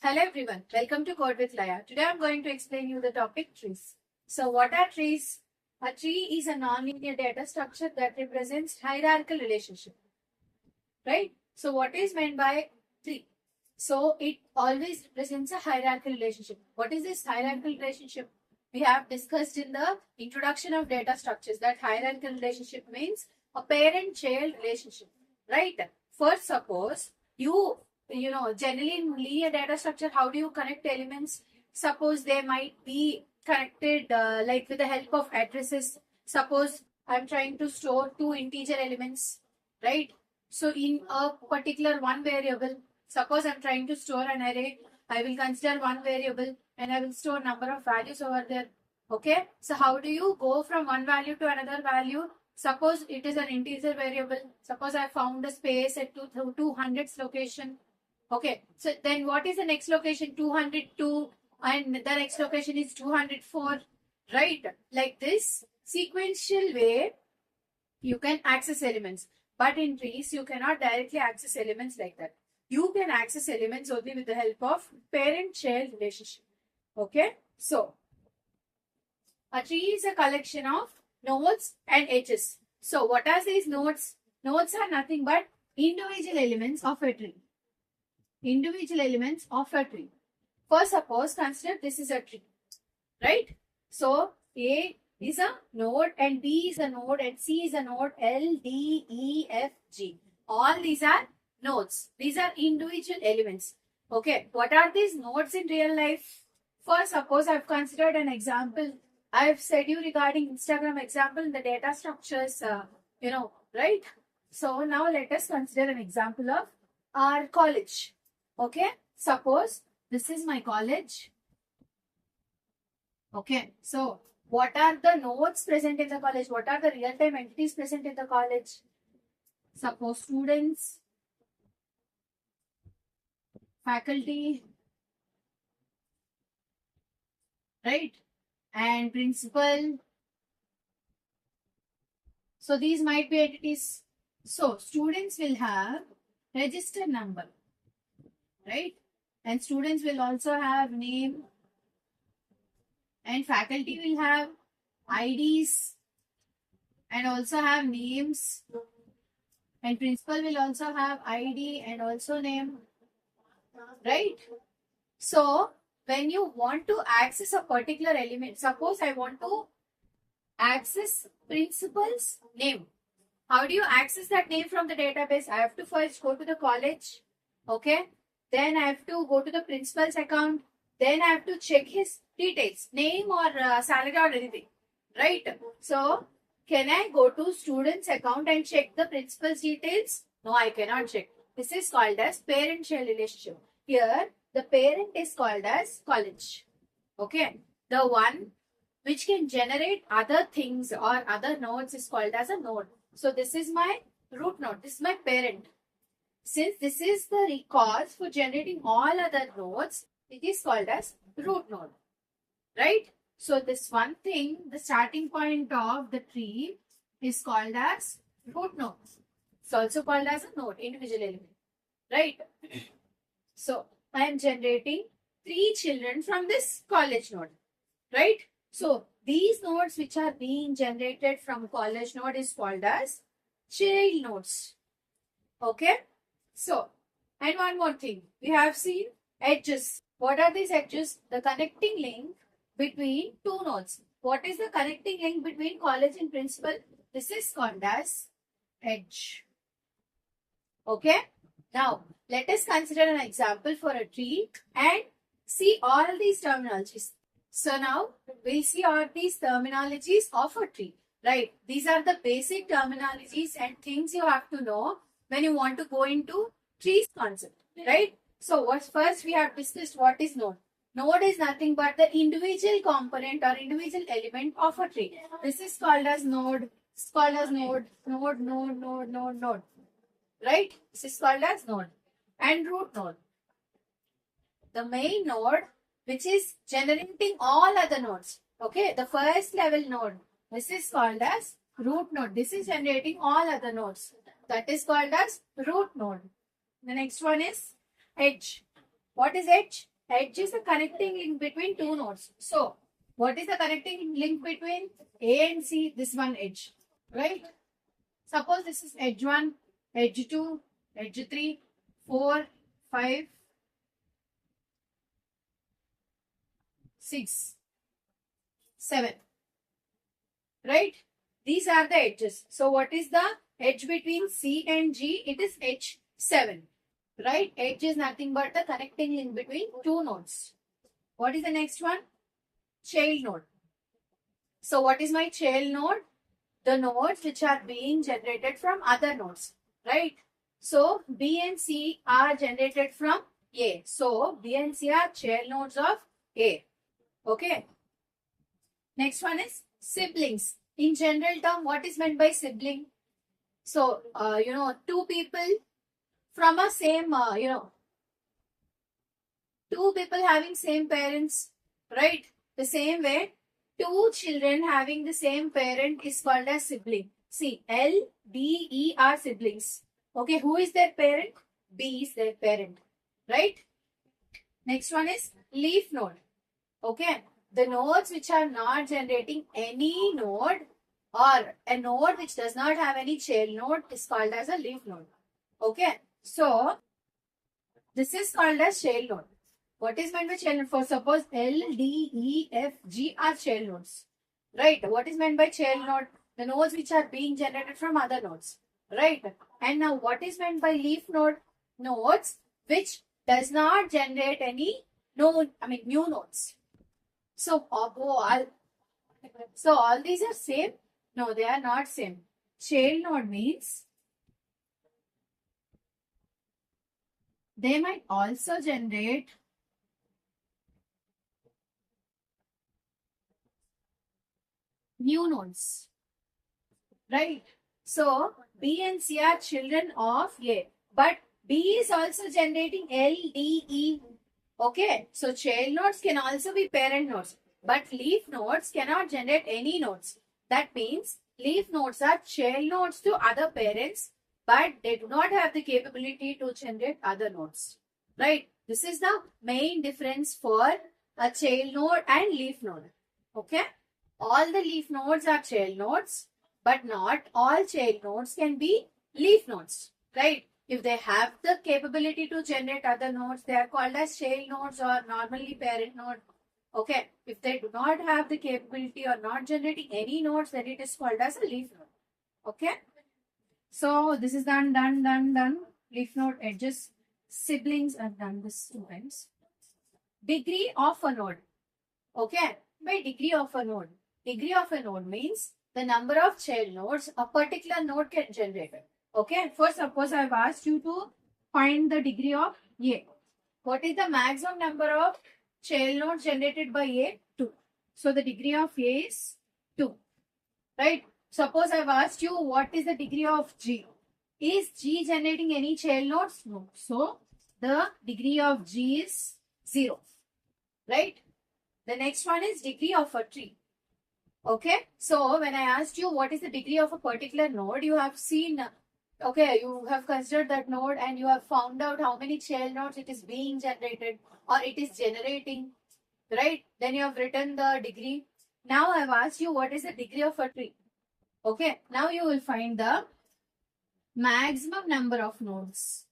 Hello everyone, welcome to Code with Laya. Today I'm going to explain you the topic trees. So what are trees? A tree is a nonlinear data structure that represents hierarchical relationship, right? So what is meant by tree? So it always represents a hierarchical relationship. What is this hierarchical relationship? We have discussed in the introduction of data structures that hierarchical relationship means a parent-child relationship, right? First, suppose generally in linear data structure, how do you connect elements? Suppose they might be connected like with the help of addresses. Suppose I'm trying to store two integer elements, right? So in a particular one variable, suppose I'm trying to store an array, I will consider one variable and I will store number of values over there. Okay. So how do you go from one value to another value? Suppose it is an integer variable. Suppose I found a space at 200th location. Okay, so then what is the next location? 202 and the next location is 204, right? Like this sequential way you can access elements. But in trees, you cannot directly access elements like that. You can access elements only with the help of parent-child relationship. Okay, so a tree is a collection of nodes and edges. So what are these nodes? Nodes are nothing but individual elements of a tree. Individual elements of a tree. First, suppose consider this is a tree, right? So A is a node and B is a node and C is a node, L, D, E, F, G. All these are nodes. These are individual elements. Okay, what are these nodes in real life? First, suppose I've considered an example. I've said you regarding Instagram example in the data structures, right? So now let us consider an example of our college. Okay, suppose this is my college. Okay, so what are the nodes present in the college? What are the real-time entities present in the college? Suppose students, faculty, right? And principal. So these might be entities. So students will have register number, right? And students will also have name, and faculty will have IDs and also have names, and principal will also have ID and also name, right? So when you want to access a particular element, suppose I want to access principal's name. How do you access that name from the database? I have to first go to the college, okay? Then I have to go to the principal's account. Then I have to check his details, name or salary or anything, right? So, can I go to student's account and check the principal's details? No, I cannot check. This is called as parent-child relationship. Here, the parent is called as college. Okay. The one which can generate other things or other nodes is called as a node. So, this is my root node. This is my parent. Since this is the cause for generating all other nodes, it is called as root node, right? So this one thing, the starting point of the tree is called as root node. It's also called as a node, individual element, right? So I am generating 3 children from this college node, right? So these nodes which are being generated from college node is called as child nodes, okay? So, and one more thing, we have seen edges. What are these edges? The connecting link between two nodes. What is the connecting link between college and principal? This is called as edge. Okay. Now, let us consider an example for a tree and see all these terminologies. So now, we'll see all these terminologies of a tree. Right. These are the basic terminologies and things you have to know when you want to go into trees concept, right? So what's first we have discussed what is node. Node is nothing but the individual component or individual element of a tree. This is called as node. It's called as node, right? This is called as node and root node. The main node which is generating all other nodes. Okay, the first level node. This is called as root node. This is generating all other nodes. That is called as root node. The next one is edge. What is edge? Edge is a connecting link between two nodes. So, what is the connecting link between A and C? This one edge, right? Suppose this is edge 1, edge 2, edge 3, 4, 5, 6, 7, right? These are the edges. So, what is the edge between C and G? It is edge 7, right? Edge is nothing but the connecting link between two nodes. What is the next one? Child node. So, what is my child node? The nodes which are being generated from other nodes, right? So, B and C are generated from A. So, B and C are child nodes of A. Okay. Next one is siblings. In general term, what is meant by sibling? So, two people from a same, two people having same parents, right? The same way, two children having the same parent is called as sibling. See, L, D, E are siblings. Okay, who is their parent? B is their parent, right? Next one is leaf node. Okay, the nodes which are not generating any node or a node which does not have any child node is called as a leaf node. Okay, so this is called as child node. What is meant by child node? For suppose L, D, E, F, G are child nodes. Right. What is meant by child node? The nodes which are being generated from other nodes. Right. And now what is meant by leaf node? Nodes which does not generate any new nodes. So all these are same? No, they are not same. Child node means they might also generate new nodes, right? So, B and C are children of A, but B is also generating L, D, E. Okay, so child nodes can also be parent nodes, but leaf nodes cannot generate any nodes. That means leaf nodes are child nodes to other parents, but they do not have the capability to generate other nodes, right? This is the main difference for a child node and leaf node. Okay. All the leaf nodes are child nodes, but not all child nodes can be leaf nodes, right? If they have the capability to generate other nodes, they are called as child nodes or normally parent node. Okay. If they do not have the capability or not generating any nodes, then it is called as a leaf node. Okay. So this is done. Leaf node, edges, siblings are done this students. Degree of a node. Okay. By degree of a node. Degree of a node means the number of child nodes a particular node can generate. Okay. For suppose I have asked you to find the degree of A. What is the maximum number of child nodes generated by A? 2. So the degree of A is 2. Right. Suppose I have asked you what is the degree of G. Is G generating any child nodes? No. So the degree of G is 0. Right. The next one is degree of a tree. Okay. So when I asked you what is the degree of a particular node, you have seen, okay, you have considered that node and you have found out how many child nodes it is being generated or it is generating, right? Then you have written the degree. Now I have asked you what is the degree of a tree. Okay. Now you will find the maximum number of nodes.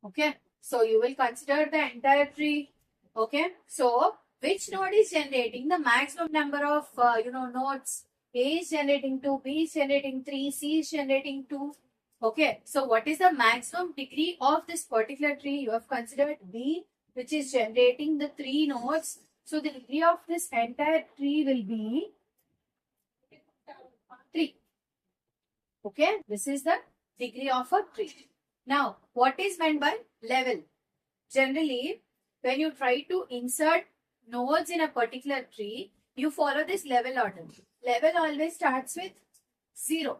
Okay. So you will consider the entire tree. Okay. So which node is generating the maximum number of nodes? A is generating 2, B is generating 3, C is generating 2. Okay. So what is the maximum degree of this particular tree? You have considered B, which is generating the 3 nodes. So the degree of this entire tree will be 3. Okay. This is the degree of a tree. Now, what is meant by level? Generally, when you try to insert nodes in a particular tree, you follow this level order. Level always starts with 0.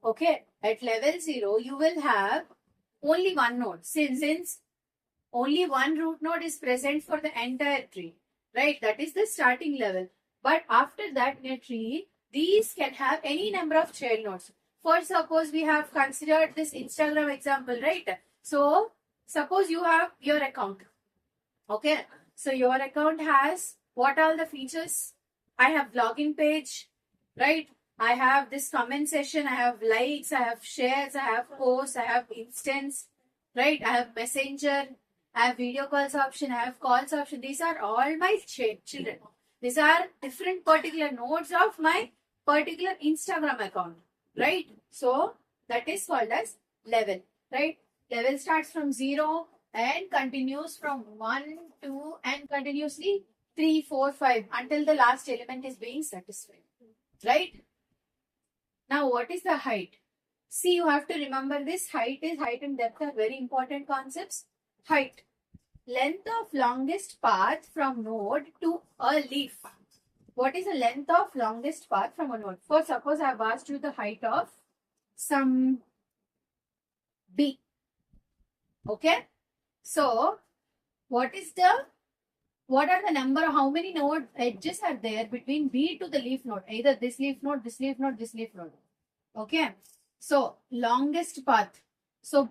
Okay. At level 0, you will have only one node. Since only one root node is present for the entire tree. Right. That is the starting level. But after that in a tree, these can have any number of child nodes. For suppose we have considered this Instagram example, right? So suppose you have your account. Okay. So your account has what are the features? I have login page, right? I have this comment section, I have likes, I have shares, I have posts, I have instance, right? I have messenger, I have video calls option, I have calls option. These are all my children. These are different particular nodes of my particular Instagram account, right? So that is called as level, right? Level starts from 0 and continues from 1, 2 and continuously 3, 4, 5 until the last element is being satisfied, right? Now what is the height? See, you have to remember this. Height and depth are very important concepts. Height, length of longest path from node to a leaf. What is the length of longest path from a node? For suppose I have asked you the height of some B. Okay. So what are the number, how many node edges are there between B to the leaf node? Either this leaf node, this leaf node, this leaf node. Okay. So longest path. So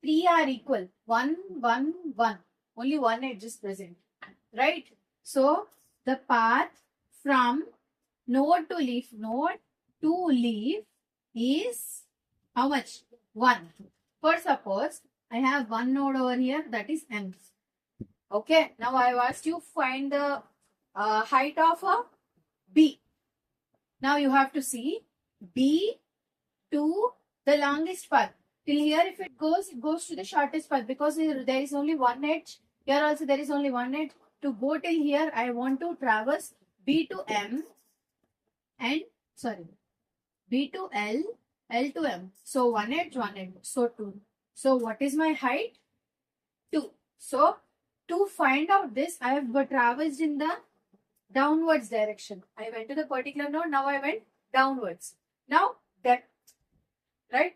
3 are equal. 1, 1, 1. Only one edge is present. Right? So the path from node to leaf is how much? 1. For suppose I have one node over here, that is M. Okay. Now I have asked you find the height of a B. Now you have to see B to the longest path. Till here if it goes to the shortest path because there is only one edge. Here also there is only one edge. To go till here I want to traverse B to M and B to L, L to M. So one edge. So 2. So what is my height? 2. So to find out this, I have traversed in the downwards direction. I went to the particular node. Now I went downwards. Now depth, right?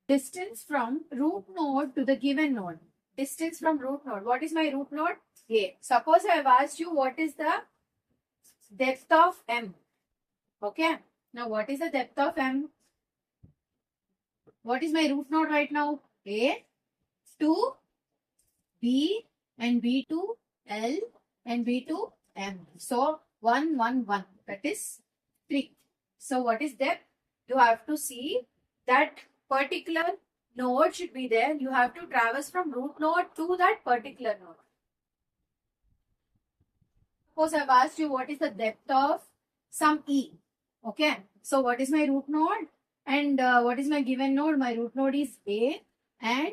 Distance from root node to the given node. Distance from root node. What is my root node? A. Suppose I have asked you what is the depth of M. Okay. Now what is the depth of M? What is my root node right now? A to B and B to L and B to M. So 1, 1, 1. That is 3. So what is depth? You have to see that particular node should be there. You have to traverse from root node to that particular node. Suppose I have asked you what is the depth of some E. Okay. So what is my root node? And what is my given node? My root node is A and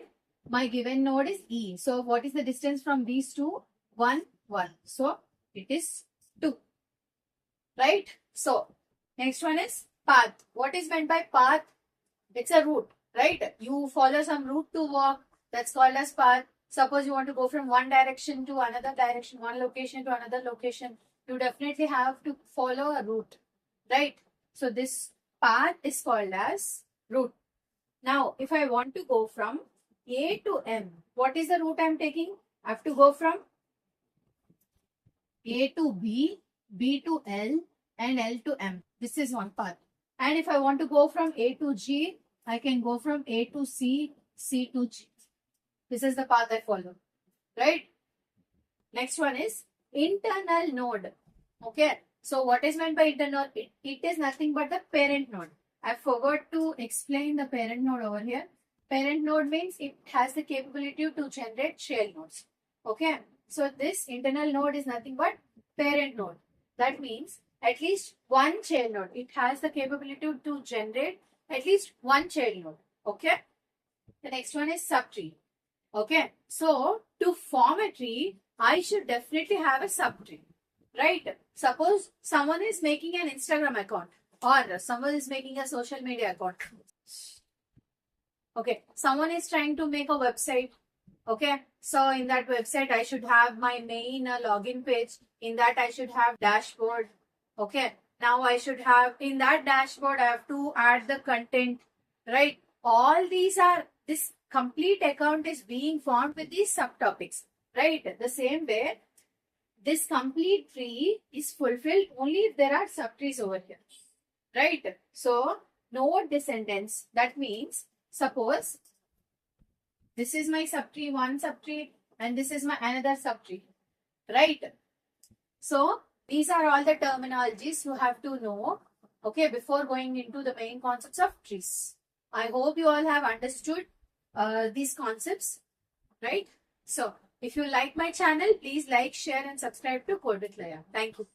my given node is E. So what is the distance from these two? 1, 1. So it is 2. Right? So next one is path. What is meant by path? It's a route, right? You follow some route to walk. That's called as path. Suppose you want to go from one direction to another direction, one location to another location. You definitely have to follow a route, right? So this path is called as route. Now, if I want to go from A to M, what is the route I am taking? I have to go from A to B, B to L and L to M. This is one path. And if I want to go from A to G, I can go from A to C, C to G. This is the path I follow, right? Next one is internal node. Okay. So what is meant by internal? It is nothing but the parent node. I forgot to explain the parent node over here. Parent node means it has the capability to generate child nodes. Okay. So this internal node is nothing but parent node. That means at least one child node. It has the capability to generate at least one child node. Okay. The next one is subtree. Okay. So to form a tree, I should definitely have a subtree. Right? Suppose someone is making an Instagram account or someone is making a social media account. Okay. Someone is trying to make a website. Okay. So in that website, I should have my main login page. In that, I should have dashboard. Okay. Now I should have in that dashboard, I have to add the content. Right? All these are, this complete account is being formed with these subtopics. Right? The same way, this complete tree is fulfilled only if there are subtrees over here. Right? So, note this sentence. That means, suppose this is my subtree, one subtree, and this is my another subtree. Right? So, these are all the terminologies you have to know, okay, before going into the main concepts of trees. I hope you all have understood these concepts, right? So, if you like my channel, please like, share and subscribe to Code with Laya. Thank you.